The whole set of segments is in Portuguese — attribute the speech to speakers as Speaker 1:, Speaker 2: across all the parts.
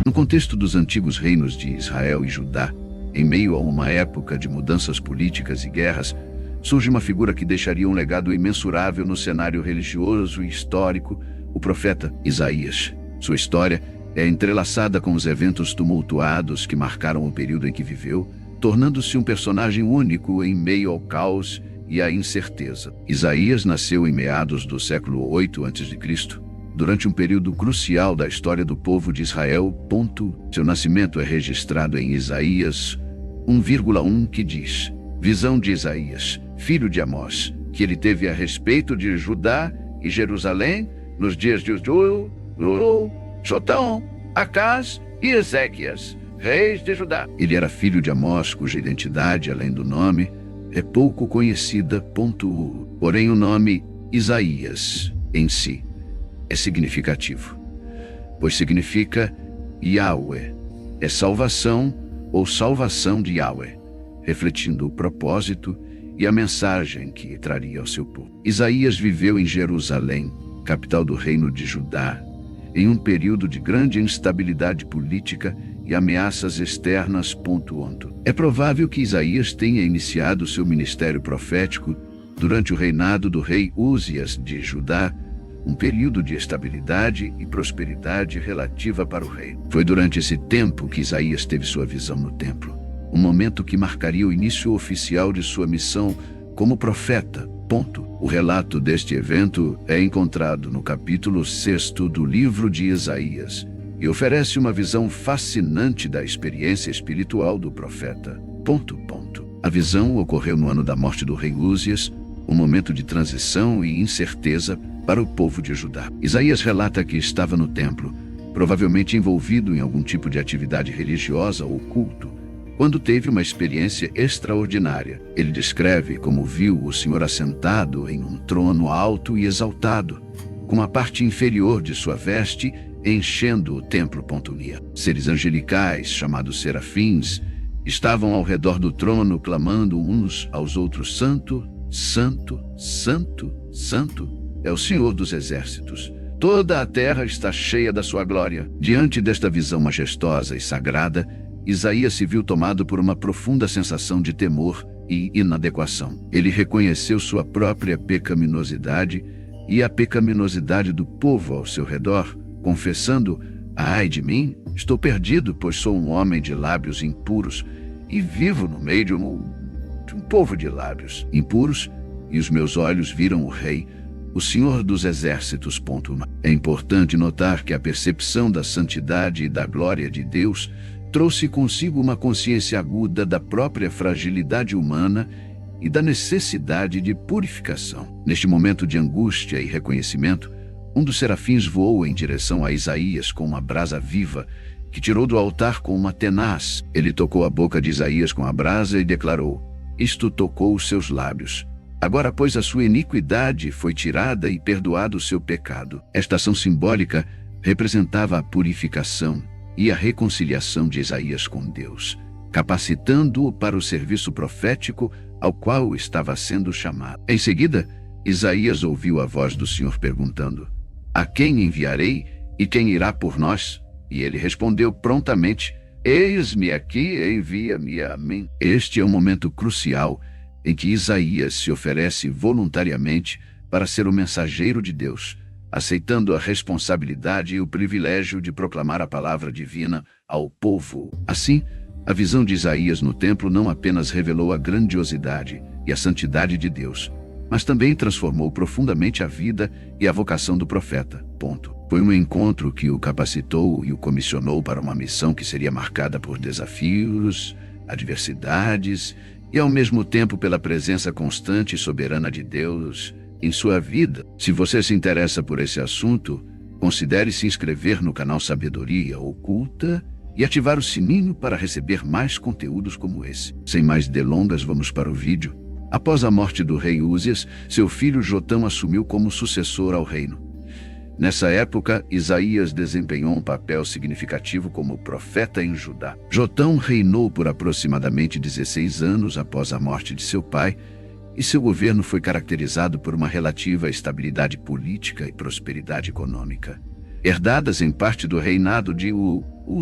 Speaker 1: No contexto dos antigos reinos de Israel e Judá, em meio a uma época de mudanças políticas e guerras, surge uma figura que deixaria um legado imensurável no cenário religioso e histórico, o profeta Isaías. Sua história é entrelaçada com os eventos tumultuados que marcaram o período em que viveu, tornando-se um personagem único em meio ao caos e à incerteza. Isaías nasceu em meados do século 8 a.C., durante um período crucial da história do povo de Israel. Seu nascimento é registrado em Isaías 1,1, que diz: visão de Isaías, filho de Amós, que ele teve a respeito de Judá e Jerusalém nos dias de Jotão, Acás e Ezequias, reis de Judá. Ele era filho de Amós, cuja identidade, além do nome, é pouco conhecida. Porém, o nome Isaías, em si, é significativo, pois significa Yahweh, é salvação ou salvação de Yahweh, refletindo o propósito e a mensagem que traria ao seu povo. Isaías viveu em Jerusalém, capital do reino de Judá, em um período de grande instabilidade política e ameaças externas. É provável que Isaías tenha iniciado seu ministério profético durante o reinado do rei Uzias de Judá, um período de estabilidade e prosperidade relativa para o rei. Foi durante esse tempo que Isaías teve sua visão no templo, um momento que marcaria o início oficial de sua missão como profeta. O relato deste evento é encontrado no capítulo 6 do livro de Isaías e oferece uma visão fascinante da experiência espiritual do profeta. A visão ocorreu no ano da morte do rei Uzias, um momento de transição e incerteza para o povo de Judá. Isaías relata que estava no templo, provavelmente envolvido em algum tipo de atividade religiosa ou culto, quando teve uma experiência extraordinária. Ele descreve como viu o Senhor assentado em um trono alto e exaltado, com a parte inferior de sua veste enchendo o templo. Seres angelicais, chamados serafins, estavam ao redor do trono, clamando uns aos outros: Santo, Santo, Santo, Santo é o Senhor dos exércitos. Toda a terra está cheia da sua glória. Diante desta visão majestosa e sagrada, Isaías se viu tomado por uma profunda sensação de temor e inadequação. Ele reconheceu sua própria pecaminosidade e a pecaminosidade do povo ao seu redor, confessando: ai de mim, estou perdido, pois sou um homem de lábios impuros e vivo no meio de um povo de lábios impuros, e os meus olhos viram o Rei, o Senhor dos exércitos. É importante notar que a percepção da santidade e da glória de Deus trouxe consigo uma consciência aguda da própria fragilidade humana e da necessidade de purificação. Neste momento de angústia e reconhecimento, um dos serafins voou em direção a Isaías com uma brasa viva, que tirou do altar com uma tenaz. Ele tocou a boca de Isaías com a brasa e declarou: isto tocou os seus lábios. Agora, pois, a sua iniquidade foi tirada e perdoado o seu pecado. Esta ação simbólica representava a purificação e a reconciliação de Isaías com Deus, capacitando-o para o serviço profético ao qual estava sendo chamado. Em seguida, Isaías ouviu a voz do Senhor perguntando: a quem enviarei e quem irá por nós? E ele respondeu prontamente: eis-me aqui, envia-me a mim. Este é um momento crucial em que Isaías se oferece voluntariamente para ser o mensageiro de Deus, aceitando a responsabilidade e o privilégio de proclamar a palavra divina ao povo. Assim, a visão de Isaías no templo não apenas revelou a grandiosidade e a santidade de Deus, mas também transformou profundamente a vida e a vocação do profeta. Foi um encontro que o capacitou e o comissionou para uma missão que seria marcada por desafios, adversidades e, ao mesmo tempo, pela presença constante e soberana de Deus em sua vida. Se você se interessa por esse assunto, considere se inscrever no canal Sabedoria Oculta e ativar o sininho para receber mais conteúdos como esse. Sem mais delongas, vamos para o vídeo. Após a morte do rei Uzias, seu filho Jotão assumiu como sucessor ao reino. Nessa época, Isaías desempenhou um papel significativo como profeta em Judá. Jotão reinou por aproximadamente 16 anos após a morte de seu pai, e seu governo foi caracterizado por uma relativa estabilidade política e prosperidade econômica. herdadas em parte do reinado de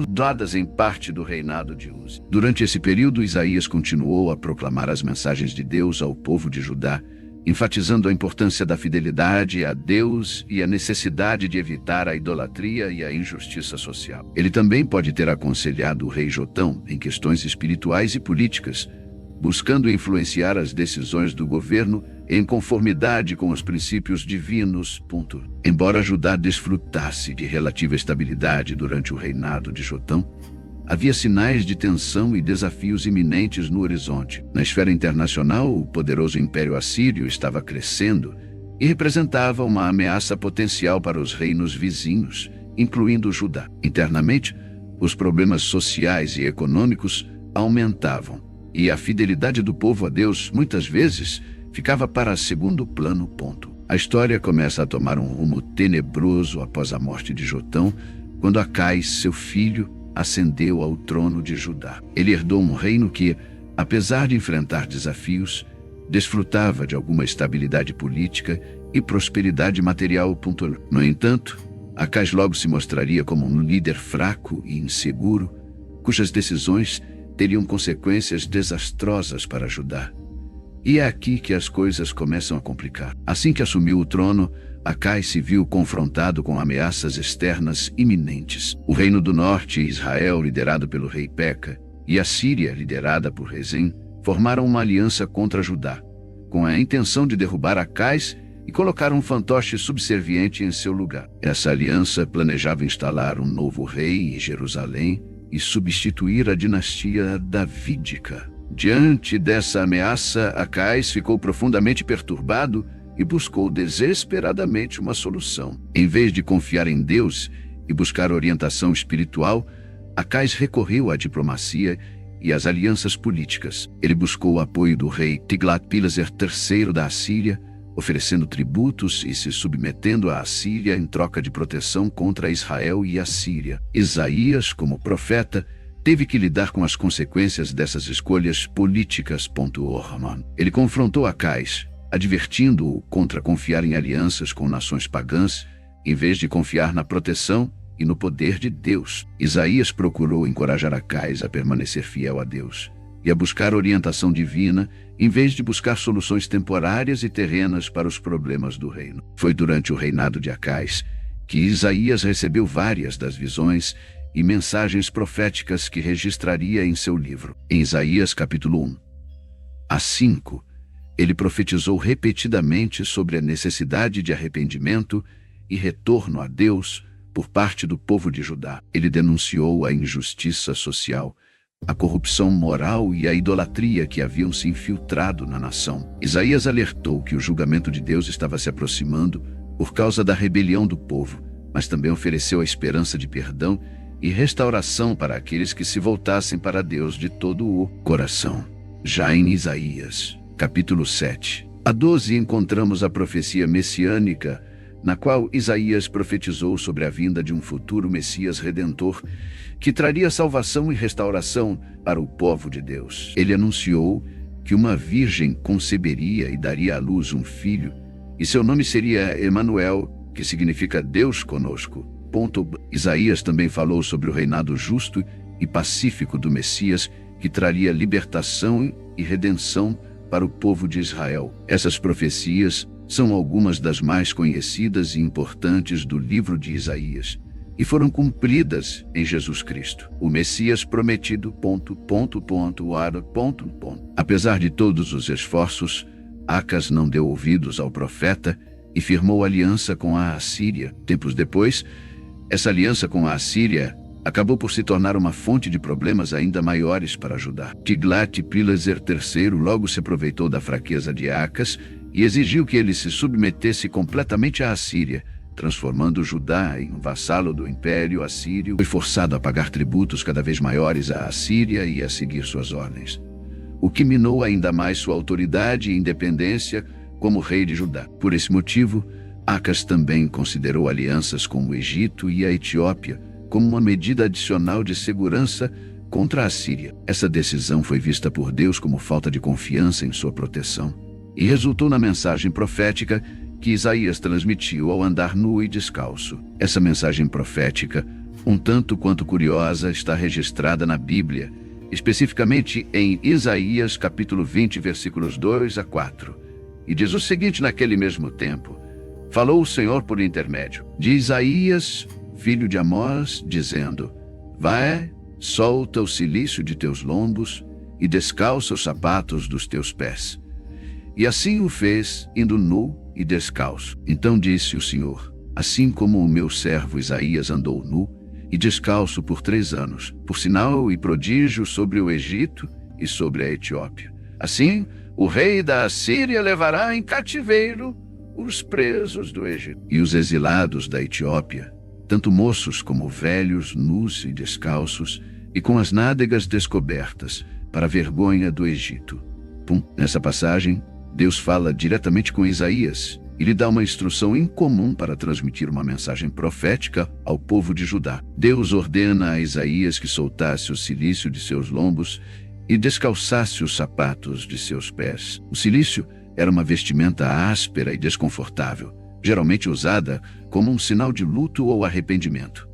Speaker 1: dadas em parte do reinado de Uzi. Durante esse período, Isaías continuou a proclamar as mensagens de Deus ao povo de Judá, enfatizando a importância da fidelidade a Deus e a necessidade de evitar a idolatria e a injustiça social. Ele também pode ter aconselhado o rei Jotão em questões espirituais e políticas, buscando influenciar as decisões do governo em conformidade com os princípios divinos. Embora Judá desfrutasse de relativa estabilidade durante o reinado de Jotão, havia sinais de tensão e desafios iminentes no horizonte. Na esfera internacional, o poderoso Império Assírio estava crescendo e representava uma ameaça potencial para os reinos vizinhos, incluindo Judá. Internamente, os problemas sociais e econômicos aumentavam, e a fidelidade do povo a Deus, muitas vezes, ficava para segundo plano. A história começa a tomar um rumo tenebroso após a morte de Jotão, quando Acais, seu filho, ascendeu ao trono de Judá. Ele herdou um reino que, apesar de enfrentar desafios, desfrutava de alguma estabilidade política e prosperidade material. No entanto, Acais logo se mostraria como um líder fraco e inseguro, cujas decisões teriam consequências desastrosas para Judá. E é aqui que as coisas começam a complicar. Assim que assumiu o trono, Acais se viu confrontado com ameaças externas iminentes. O Reino do Norte, Israel, liderado pelo rei Peca, e a Síria, liderada por Rezim, formaram uma aliança contra Judá, com a intenção de derrubar Acais e colocar um fantoche subserviente em seu lugar. Essa aliança planejava instalar um novo rei em Jerusalém e substituir a dinastia davídica. Diante dessa ameaça, Acais ficou profundamente perturbado e buscou desesperadamente uma solução. Em vez de confiar em Deus e buscar orientação espiritual, Acais recorreu à diplomacia e às alianças políticas. Ele buscou o apoio do rei Tiglat-Pileser III da Assíria, oferecendo tributos e se submetendo à Assíria em troca de proteção contra Israel e a Síria. Isaías, como profeta, teve que lidar com as consequências dessas escolhas políticas. Ele confrontou Acais, advertindo-o contra confiar em alianças com nações pagãs, em vez de confiar na proteção e no poder de Deus. Isaías procurou encorajar Acais a permanecer fiel a Deus e a buscar orientação divina, em vez de buscar soluções temporárias e terrenas para os problemas do reino. Foi durante o reinado de Acais que Isaías recebeu várias das visões e mensagens proféticas que registraria em seu livro. Em Isaías capítulo 1 a 5, ele profetizou repetidamente sobre a necessidade de arrependimento e retorno a Deus por parte do povo de Judá. Ele denunciou a injustiça social, a corrupção moral e a idolatria que haviam se infiltrado na nação. Isaías alertou que o julgamento de Deus estava se aproximando por causa da rebelião do povo, mas também ofereceu a esperança de perdão e restauração para aqueles que se voltassem para Deus de todo o coração. Já em Isaías, capítulo 7 a 12, encontramos a profecia messiânica, na qual Isaías profetizou sobre a vinda de um futuro Messias Redentor, que traria salvação e restauração para o povo de Deus. Ele anunciou que uma virgem conceberia e daria à luz um filho, e seu nome seria Emanuel, que significa Deus conosco. Isaías também falou sobre o reinado justo e pacífico do Messias, que traria libertação e redenção para o povo de Israel. Essas profecias são algumas das mais conhecidas e importantes do livro de Isaías, e foram cumpridas em Jesus Cristo, o Messias prometido. Apesar de todos os esforços, Acas não deu ouvidos ao profeta e firmou aliança com a Assíria. Tempos depois, essa aliança com a Assíria acabou por se tornar uma fonte de problemas ainda maiores para Judá. Tiglat-Pileser III logo se aproveitou da fraqueza de Acas e exigiu que ele se submetesse completamente à Assíria, transformando Judá em um vassalo do Império Assírio. Foi forçado a pagar tributos cada vez maiores à Assíria e a seguir suas ordens, o que minou ainda mais sua autoridade e independência como rei de Judá. Por esse motivo, Acas também considerou alianças com o Egito e a Etiópia como uma medida adicional de segurança contra a Síria. Essa decisão foi vista por Deus como falta de confiança em sua proteção e resultou na mensagem profética que Isaías transmitiu ao andar nu e descalço. Essa mensagem profética, um tanto quanto curiosa, está registrada na Bíblia, especificamente em Isaías capítulo 20, versículos 2 a 4. E diz o seguinte: naquele mesmo tempo, falou o Senhor por intermédio de Isaías, filho de Amós, dizendo: vai, solta o cilício de teus lombos e descalça os sapatos dos teus pés. E assim o fez, indo nu e descalço. Então disse o Senhor: assim como o meu servo Isaías andou nu e descalço por 3 anos, por sinal e prodígio sobre o Egito e sobre a Etiópia, assim o rei da Assíria levará em cativeiro os presos do Egito e os exilados da Etiópia, tanto moços como velhos, nus e descalços, e com as nádegas descobertas, para a vergonha do Egito. Nessa passagem, Deus fala diretamente com Isaías e lhe dá uma instrução incomum para transmitir uma mensagem profética ao povo de Judá. Deus ordena a Isaías que soltasse o cilício de seus lombos e descalçasse os sapatos de seus pés. O cilício era uma vestimenta áspera e desconfortável, geralmente usada como um sinal de luto ou arrependimento.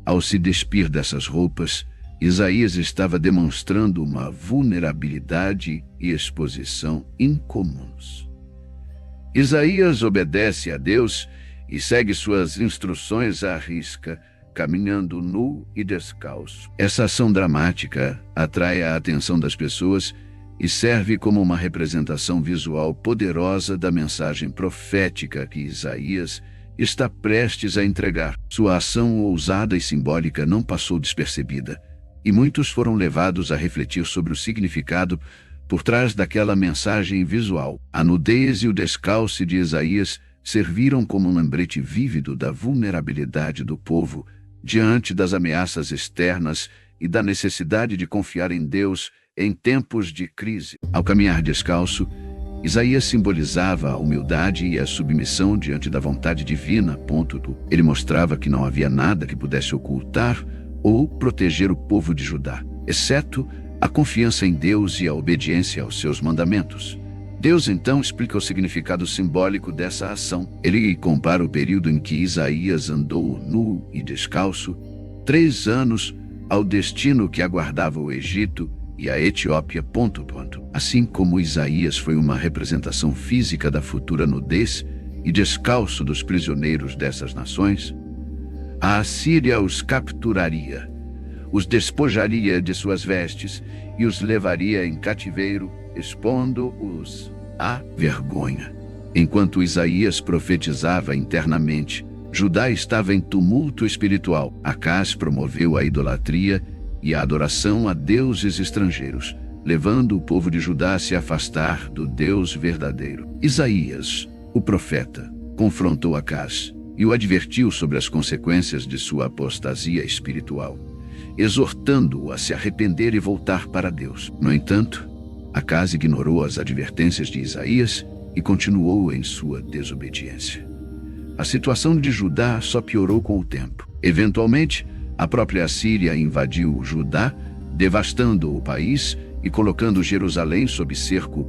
Speaker 1: Ao se despir dessas roupas, Isaías estava demonstrando uma vulnerabilidade e exposição incomuns. Isaías obedece a Deus e segue suas instruções à risca, caminhando nu e descalço. Essa ação dramática atrai a atenção das pessoas e serve como uma representação visual poderosa da mensagem profética que Isaías está prestes a entregar. Sua ação ousada e simbólica não passou despercebida, e muitos foram levados a refletir sobre o significado por trás daquela mensagem visual. A nudez e o descalço de Isaías serviram como um lembrete vívido da vulnerabilidade do povo diante das ameaças externas e da necessidade de confiar em Deus em tempos de crise. Ao caminhar descalço, Isaías simbolizava a humildade e a submissão diante da vontade divina. Ele mostrava que não havia nada que pudesse ocultar ou proteger o povo de Judá, exceto a confiança em Deus e a obediência aos seus mandamentos. Deus então explica o significado simbólico dessa ação. Ele compara o período em que Isaías andou nu e descalço, 3 anos, ao destino que aguardava o Egito e a Etiópia. Assim como Isaías foi uma representação física da futura nudez e descalço dos prisioneiros dessas nações, a Assíria os capturaria, os despojaria de suas vestes e os levaria em cativeiro, expondo-os à vergonha. Enquanto Isaías profetizava internamente, Judá estava em tumulto espiritual. Acás promoveu a idolatria e a adoração a deuses estrangeiros, levando o povo de Judá a se afastar do Deus verdadeiro. Isaías, o profeta, confrontou Acás e o advertiu sobre as consequências de sua apostasia espiritual, exortando-o a se arrepender e voltar para Deus. No entanto, Acás ignorou as advertências de Isaías e continuou em sua desobediência. A situação de Judá só piorou com o tempo. Eventualmente, a própria Assíria invadiu Judá, devastando o país e colocando Jerusalém sob cerco.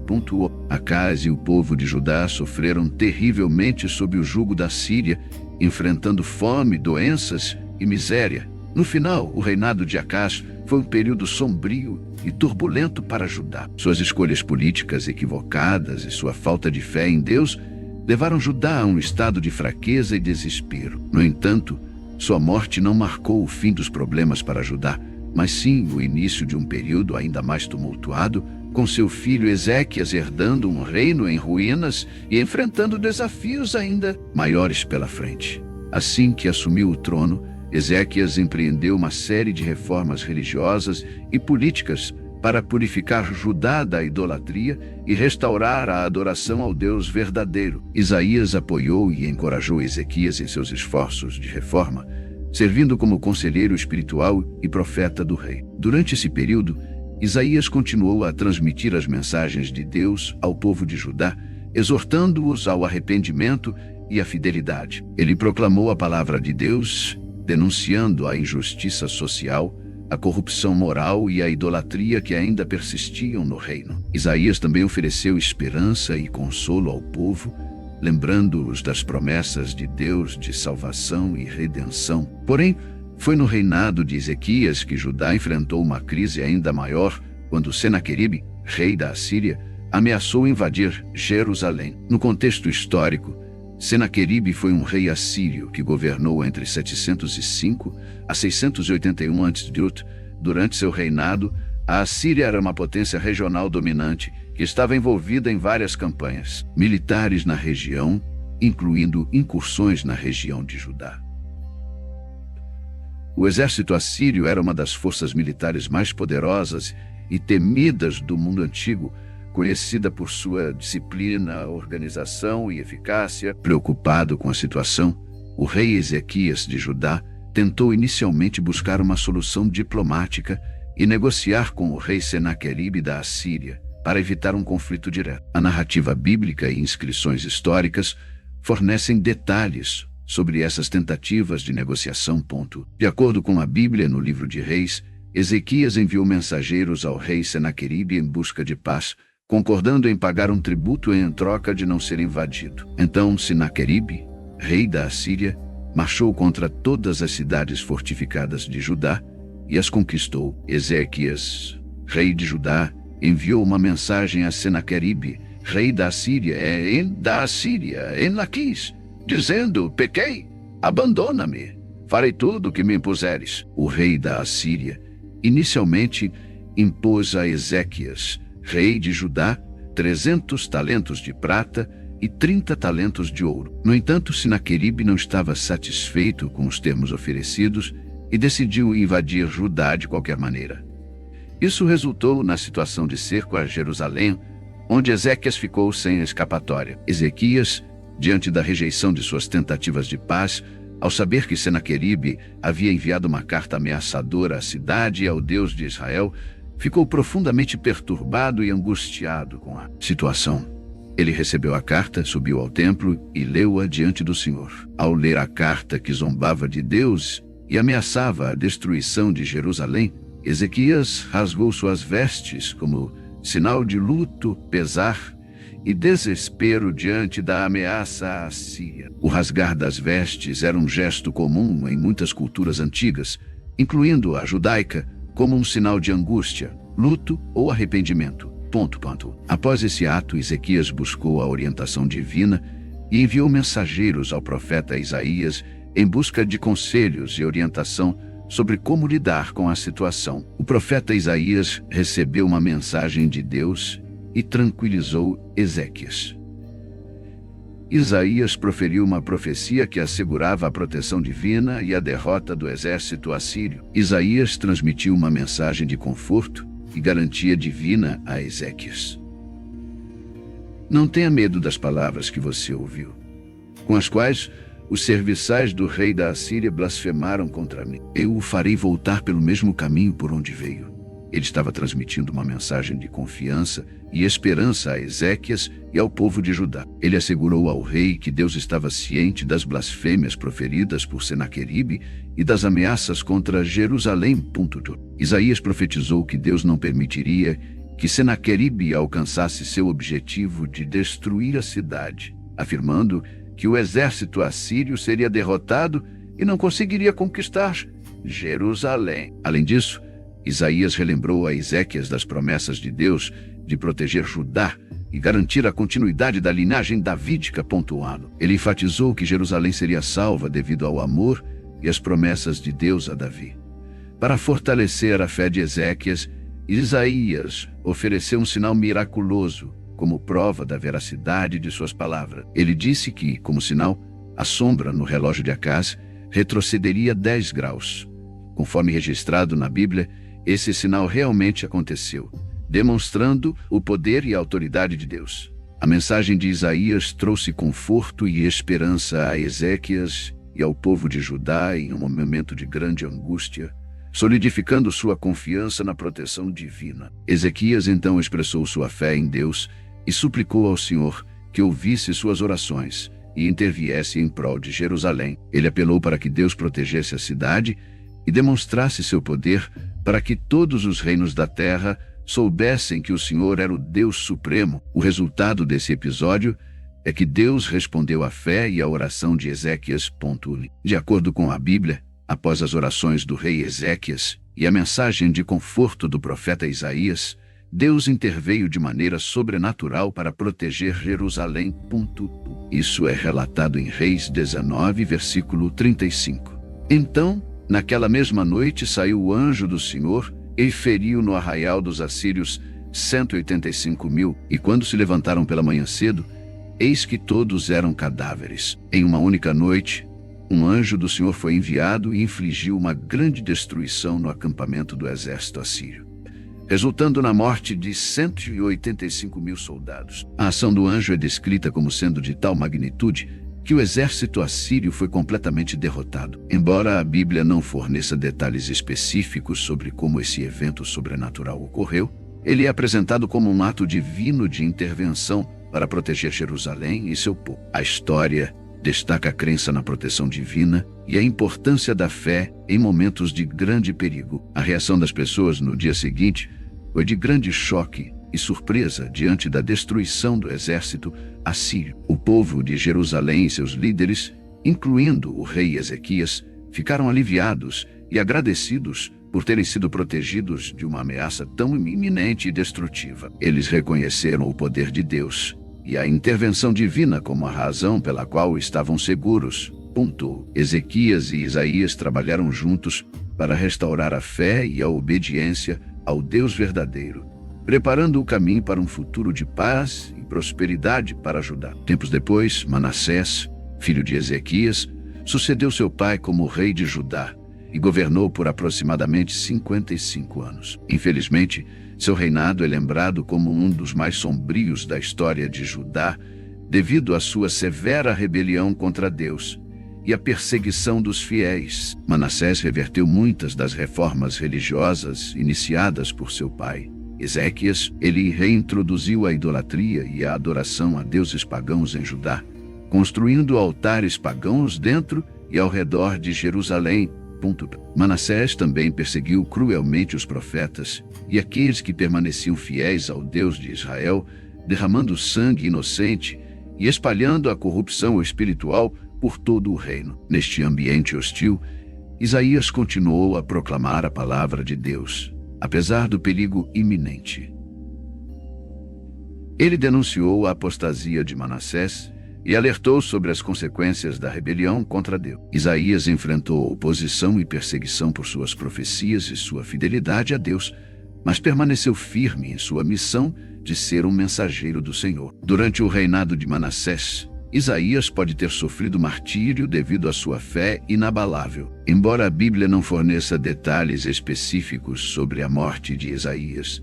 Speaker 1: Acás e o povo de Judá sofreram terrivelmente sob o jugo da Síria, enfrentando fome, doenças e miséria. No final, o reinado de Acás foi um período sombrio e turbulento para Judá. Suas escolhas políticas equivocadas e sua falta de fé em Deus levaram Judá a um estado de fraqueza e desespero. No entanto, sua morte não marcou o fim dos problemas para Judá, mas sim o início de um período ainda mais tumultuado, com seu filho Ezequias herdando um reino em ruínas e enfrentando desafios ainda maiores pela frente. Assim que assumiu o trono, Ezequias empreendeu uma série de reformas religiosas e políticas para purificar Judá da idolatria e restaurar a adoração ao Deus verdadeiro. Isaías apoiou e encorajou Ezequias em seus esforços de reforma, servindo como conselheiro espiritual e profeta do rei. Durante esse período, Isaías continuou a transmitir as mensagens de Deus ao povo de Judá, exortando-os ao arrependimento e à fidelidade. Ele proclamou a palavra de Deus, denunciando a injustiça social, a corrupção moral e a idolatria que ainda persistiam no reino. Isaías também ofereceu esperança e consolo ao povo, lembrando-os das promessas de Deus de salvação e redenção. Porém, foi no reinado de Ezequias que Judá enfrentou uma crise ainda maior quando Senaqueribe, rei da Assíria, ameaçou invadir Jerusalém. No contexto histórico, Senaqueribe foi um rei assírio que governou entre 705 a 681 a.C. Durante seu reinado, a Assíria era uma potência regional dominante que estava envolvida em várias campanhas militares na região, incluindo incursões na região de Judá. O exército assírio era uma das forças militares mais poderosas e temidas do mundo antigo, conhecida por sua disciplina, organização e eficácia. Preocupado com a situação, o rei Ezequias de Judá tentou inicialmente buscar uma solução diplomática e negociar com o rei Senaqueribe da Assíria para evitar um conflito direto. A narrativa bíblica e inscrições históricas fornecem detalhes sobre essas tentativas de negociação. De acordo com a Bíblia, no livro de Reis, Ezequias enviou mensageiros ao rei Senaqueribe em busca de paz, concordando em pagar um tributo em troca de não ser invadido. Então Senaqueribe, rei da Assíria, marchou contra todas as cidades fortificadas de Judá e as conquistou. Ezequias, rei de Judá, enviou uma mensagem a Senaqueribe, rei da Assíria, em Laquis, dizendo: pequei, abandona-me, farei tudo o que me impuseres. O rei da Assíria inicialmente impôs a Ezequias, rei de Judá, 300 talentos de prata e 30 talentos de ouro. No entanto, Senaqueribe não estava satisfeito com os termos oferecidos e decidiu invadir Judá de qualquer maneira. Isso resultou na situação de cerco a Jerusalém, onde Ezequias ficou sem escapatória. Ezequias, diante da rejeição de suas tentativas de paz, ao saber que Senaqueribe havia enviado uma carta ameaçadora à cidade e ao Deus de Israel, ficou profundamente perturbado e angustiado com a situação. Ele recebeu a carta, subiu ao templo e leu-a diante do Senhor. Ao ler a carta que zombava de Deus e ameaçava a destruição de Jerusalém, Ezequias rasgou suas vestes como sinal de luto, pesar e desespero diante da ameaça à Síria. O rasgar das vestes era um gesto comum em muitas culturas antigas, incluindo a judaica, como um sinal de angústia, luto ou arrependimento. Após esse ato, Ezequias buscou a orientação divina e enviou mensageiros ao profeta Isaías em busca de conselhos e orientação sobre como lidar com a situação. O profeta Isaías recebeu uma mensagem de Deus e tranquilizou Ezequias. Isaías proferiu uma profecia que assegurava a proteção divina e a derrota do exército assírio. Isaías transmitiu uma mensagem de conforto e garantia divina a Ezequias. Não tenha medo das palavras que você ouviu, com as quais os serviçais do rei da Assíria blasfemaram contra mim. Eu o farei voltar pelo mesmo caminho por onde veio. Ele estava transmitindo uma mensagem de confiança e esperança a Ezequias e ao povo de Judá. Ele assegurou ao rei que Deus estava ciente das blasfêmias proferidas por Senaqueribe e das ameaças contra Jerusalém. Isaías profetizou que Deus não permitiria que Senaqueribe alcançasse seu objetivo de destruir a cidade, afirmando que o exército assírio seria derrotado e não conseguiria conquistar Jerusalém. Além disso, Isaías relembrou a Ezequias das promessas de Deus de proteger Judá e garantir a continuidade da linhagem davídica. Ele enfatizou que Jerusalém seria salva devido ao amor e às promessas de Deus a Davi. Para fortalecer a fé de Ezequias, Isaías ofereceu um sinal miraculoso como prova da veracidade de suas palavras. Ele disse que, como sinal, a sombra no relógio de Acaz retrocederia 10 graus. Conforme registrado na Bíblia, esse sinal realmente aconteceu, demonstrando o poder e a autoridade de Deus. A mensagem de Isaías trouxe conforto e esperança a Ezequias e ao povo de Judá em um momento de grande angústia, solidificando sua confiança na proteção divina. Ezequias então expressou sua fé em Deus e suplicou ao Senhor que ouvisse suas orações e interviesse em prol de Jerusalém. Ele apelou para que Deus protegesse a cidade e demonstrasse seu poder para que todos os reinos da terra soubessem que o Senhor era o Deus Supremo. O resultado desse episódio é que Deus respondeu à fé e à oração de Ezequias. De acordo com a Bíblia, após as orações do rei Ezequias e a mensagem de conforto do profeta Isaías, Deus interveio de maneira sobrenatural para proteger Jerusalém. Isso é relatado em Reis 19, versículo 35. Então, naquela mesma noite saiu o anjo do Senhor e feriu no arraial dos assírios 185.000, e quando se levantaram pela manhã cedo, eis que todos eram cadáveres. Em uma única noite, um anjo do Senhor foi enviado e infligiu uma grande destruição no acampamento do exército assírio, resultando na morte de 185.000 soldados. A ação do anjo é descrita como sendo de tal magnitude que o exército assírio foi completamente derrotado. Embora a Bíblia não forneça detalhes específicos sobre como esse evento sobrenatural ocorreu, ele é apresentado como um ato divino de intervenção para proteger Jerusalém e seu povo. A história destaca a crença na proteção divina e a importância da fé em momentos de grande perigo. A reação das pessoas no dia seguinte foi de grande choque e surpresa diante da destruição do exército assírio. O povo de Jerusalém e seus líderes, incluindo o rei Ezequias, ficaram aliviados e agradecidos por terem sido protegidos de uma ameaça tão iminente e destrutiva. Eles reconheceram o poder de Deus e a intervenção divina como a razão pela qual estavam seguros. Ezequias e Isaías trabalharam juntos para restaurar a fé e a obediência ao Deus verdadeiro, preparando o caminho para um futuro de paz e prosperidade para Judá. Tempos depois, Manassés, filho de Ezequias, sucedeu seu pai como rei de Judá e governou por aproximadamente 55 anos. Infelizmente, seu reinado é lembrado como um dos mais sombrios da história de Judá, devido à sua severa rebelião contra Deus e a perseguição dos fiéis. Manassés reverteu muitas das reformas religiosas iniciadas por seu pai. Ezequias, ele reintroduziu a idolatria e a adoração a deuses pagãos em Judá, construindo altares pagãos dentro e ao redor de Jerusalém. Manassés também perseguiu cruelmente os profetas e aqueles que permaneciam fiéis ao Deus de Israel, derramando sangue inocente e espalhando a corrupção espiritual por todo o reino. Neste ambiente hostil, Isaías continuou a proclamar a palavra de Deus, apesar do perigo iminente. Ele denunciou a apostasia de Manassés e alertou sobre as consequências da rebelião contra Deus. Isaías enfrentou oposição e perseguição por suas profecias e sua fidelidade a Deus, mas permaneceu firme em sua missão de ser um mensageiro do Senhor. Durante o reinado de Manassés, Isaías pode ter sofrido martírio devido à sua fé inabalável. Embora a Bíblia não forneça detalhes específicos sobre a morte de Isaías,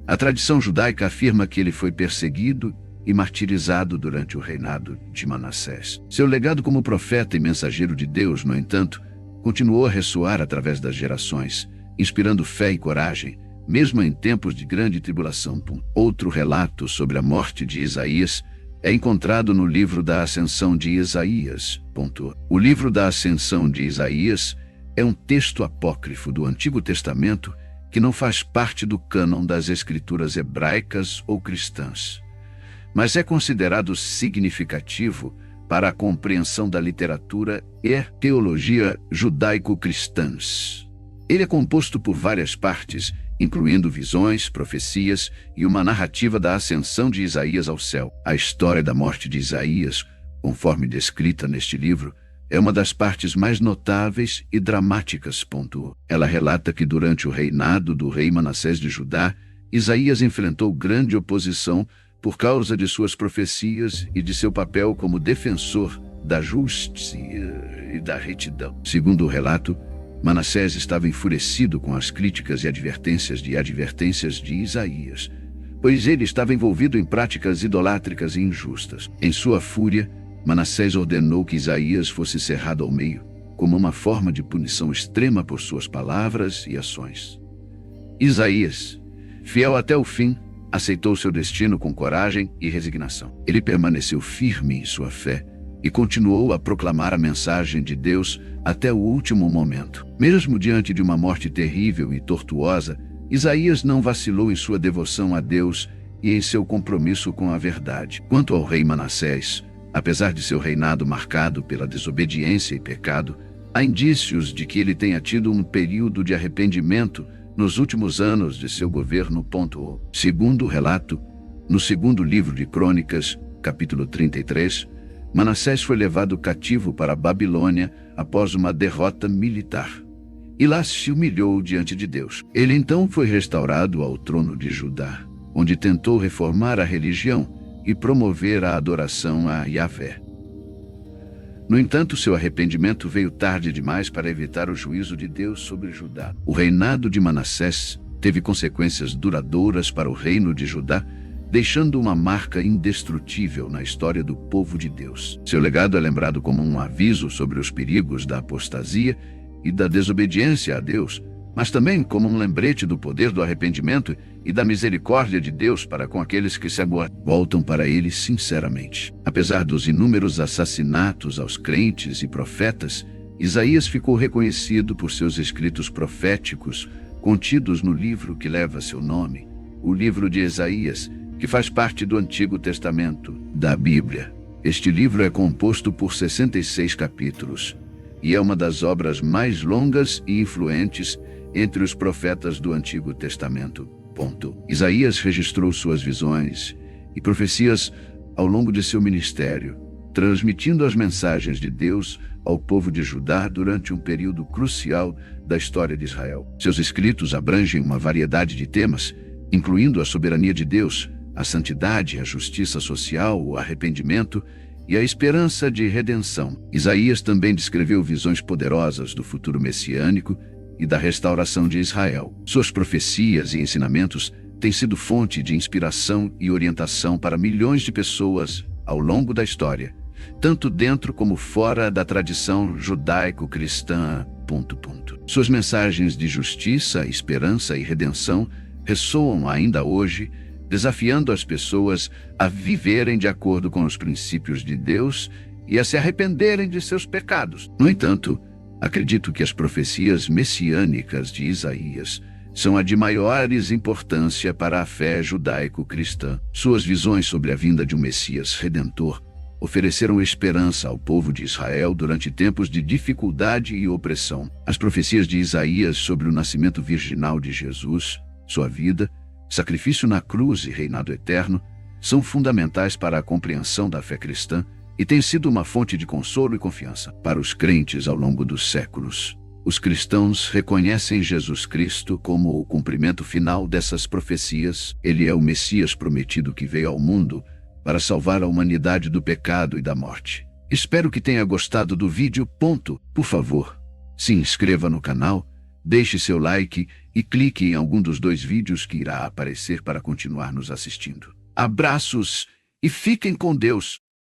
Speaker 1: a tradição judaica afirma que ele foi perseguido e martirizado durante o reinado de Manassés. Seu legado como profeta e mensageiro de Deus, no entanto, continuou a ressoar através das gerações, inspirando fé e coragem, mesmo em tempos de grande tribulação. Outro relato sobre a morte de Isaías é encontrado no livro da Ascensão de Isaías. O livro da Ascensão de Isaías é um texto apócrifo do Antigo Testamento que não faz parte do cânon das escrituras hebraicas ou cristãs, mas é considerado significativo para a compreensão da literatura e teologia judaico-cristãs. Ele é composto por várias partes, incluindo visões, profecias e uma narrativa da ascensão de Isaías ao céu. A história da morte de Isaías, conforme descrita neste livro, é uma das partes mais notáveis e dramáticas. Ela relata que durante o reinado do rei Manassés de Judá, Isaías enfrentou grande oposição por causa de suas profecias e de seu papel como defensor da justiça e da retidão. Segundo o relato, Manassés estava enfurecido com as críticas e advertências de Isaías, pois ele estava envolvido em práticas idolátricas e injustas. Em sua fúria, Manassés ordenou que Isaías fosse cerrado ao meio, como uma forma de punição extrema por suas palavras e ações. Isaías, fiel até o fim, aceitou seu destino com coragem e resignação. Ele permaneceu firme em sua fé e continuou a proclamar a mensagem de Deus até o último momento. Mesmo diante de uma morte terrível e tortuosa, Isaías não vacilou em sua devoção a Deus e em seu compromisso com a verdade. Quanto ao rei Manassés, apesar de seu reinado marcado pela desobediência e pecado, há indícios de que ele tenha tido um período de arrependimento nos últimos anos de seu governo. Segundo o relato, no segundo livro de Crônicas, capítulo 33, Manassés foi levado cativo para a Babilônia após uma derrota militar. E lá se humilhou diante de Deus. Ele então foi restaurado ao trono de Judá, onde tentou reformar a religião e promover a adoração a Yahvé. No entanto, seu arrependimento veio tarde demais para evitar o juízo de Deus sobre Judá. O reinado de Manassés teve consequências duradouras para o reino de Judá, deixando uma marca indestrutível na história do povo de Deus. Seu legado é lembrado como um aviso sobre os perigos da apostasia e da desobediência a Deus, mas também como um lembrete do poder do arrependimento e da misericórdia de Deus para com aqueles que se voltam para Ele sinceramente. Apesar dos inúmeros assassinatos aos crentes e profetas, Isaías ficou reconhecido por seus escritos proféticos contidos no livro que leva seu nome, o livro de Isaías, que faz parte do Antigo Testamento da Bíblia. Este livro é composto por 66 capítulos e é uma das obras mais longas e influentes entre os profetas do Antigo Testamento. Isaías registrou suas visões e profecias ao longo de seu ministério, transmitindo as mensagens de Deus ao povo de Judá durante um período crucial da história de Israel. Seus escritos abrangem uma variedade de temas, incluindo a soberania de Deus, a santidade, a justiça social, o arrependimento e a esperança de redenção. Isaías também descreveu visões poderosas do futuro messiânico e da restauração de Israel. Suas profecias e ensinamentos têm sido fonte de inspiração e orientação para milhões de pessoas ao longo da história, tanto dentro como fora da tradição judaico-cristã. Suas mensagens de justiça, esperança e redenção ressoam ainda hoje, desafiando as pessoas a viverem de acordo com os princípios de Deus e a se arrependerem de seus pecados. No entanto, acredito que as profecias messiânicas de Isaías são a de maiores importância para a fé judaico-cristã. Suas visões sobre a vinda de um Messias redentor ofereceram esperança ao povo de Israel durante tempos de dificuldade e opressão. As profecias de Isaías sobre o nascimento virginal de Jesus, sua vida, sacrifício na cruz e reinado eterno são fundamentais para a compreensão da fé cristã e têm sido uma fonte de consolo e confiança para os crentes ao longo dos séculos. Os cristãos reconhecem Jesus Cristo como o cumprimento final dessas profecias. Ele é o Messias prometido que veio ao mundo para salvar a humanidade do pecado e da morte. Espero que tenha gostado do vídeo. Por favor, se inscreva no canal, deixe seu like e clique em algum dos 2 vídeos que irá aparecer para continuar nos assistindo. Abraços e fiquem com Deus!